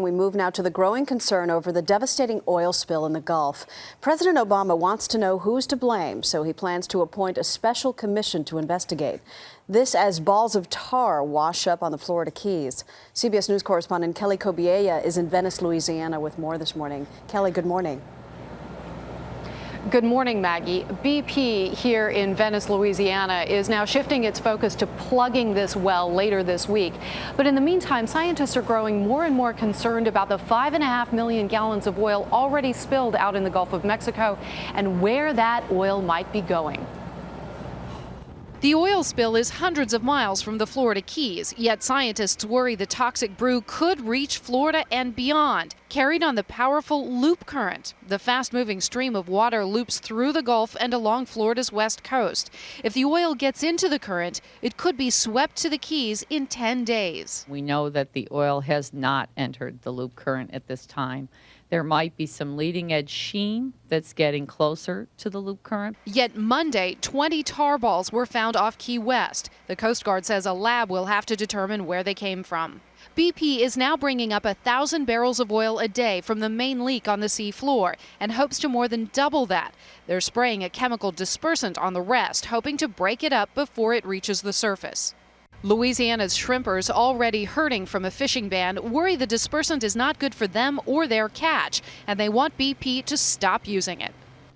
We move now to the growing concern over the devastating oil spill in the Gulf. President Obama wants to know who's to blame, so he plans to appoint a special commission to investigate. This as balls of tar wash up on the Florida Keys. CBS News correspondent Kelly Kobiella is in Venice, Louisiana with more this morning. Kelly, good morning. Good morning, Maggie. BP here in Venice, Louisiana is now shifting its focus to plugging this well later this week. But in the meantime, scientists are growing more and more concerned about the 5.5 million gallons of oil already spilled out in the Gulf of Mexico and where that oil might be going. The oil spill is hundreds of miles from the Florida Keys, yet scientists worry the toxic brew could reach Florida and beyond, carried on the powerful loop current. The fast-moving stream of water loops through the Gulf and along Florida's west coast. If the oil gets into the current, it could be swept to the Keys in 10 days. We know that the oil has not entered the loop current at this time. There might be some leading edge sheen that's getting closer to the loop current. Yet Monday, 20 tar balls were found off Key West. The Coast Guard says a lab will have to determine where they came from. BP is now bringing up 1,000 barrels of oil a day from the main leak on the sea floor and hopes to more than double that. They're spraying a chemical dispersant on the rest, hoping to break it up before it reaches the surface. Louisiana's shrimpers, already hurting from a fishing ban, worry the dispersant is not good for them or their catch, and they want BP to stop using it.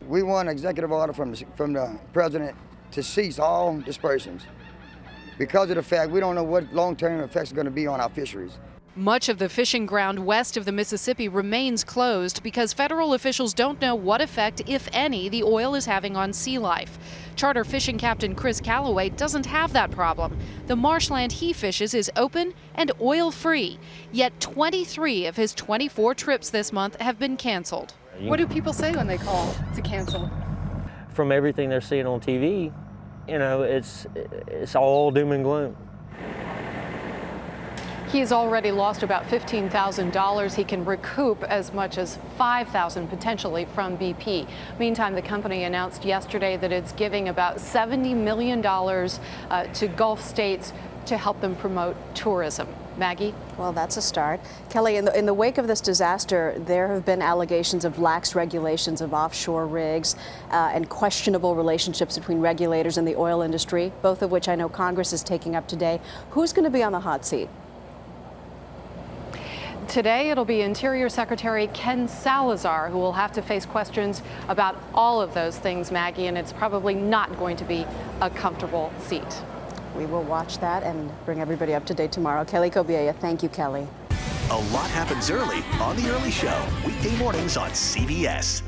We want an executive order from the president to cease all dispersions because of the fact we don't know what long-term effects are going to be on our fisheries. Much of the fishing ground west of the Mississippi remains closed because federal officials don't know what effect, if any, the oil is having on sea life. Charter fishing captain Chris Calloway doesn't have that problem. The marshland he fishes is open and oil-free, yet 23 of his 24 trips this month have been canceled. What do people say when they call to cancel? From everything they're seeing on TV, you know, it's all doom and gloom. He's already lost about $15,000. He can recoup as much as $5,000 potentially from BP. Meantime, the company announced yesterday that it's giving about $70 million to Gulf states to help them promote tourism. Maggie? Well, that's a start. Kelly, in the wake of this disaster, there have been allegations of lax regulations of offshore rigs and questionable relationships between regulators and the oil industry, both of which I know Congress is taking up today. Who's going to be on the hot seat? Today, it'll be Interior Secretary Ken Salazar who will have to face questions about all of those things, Maggie, and it's probably not going to be a comfortable seat. We will watch that and bring everybody up to date tomorrow. Kelly Kobiella, thank you, Kelly. A lot happens early on The Early Show, weekday mornings on CBS.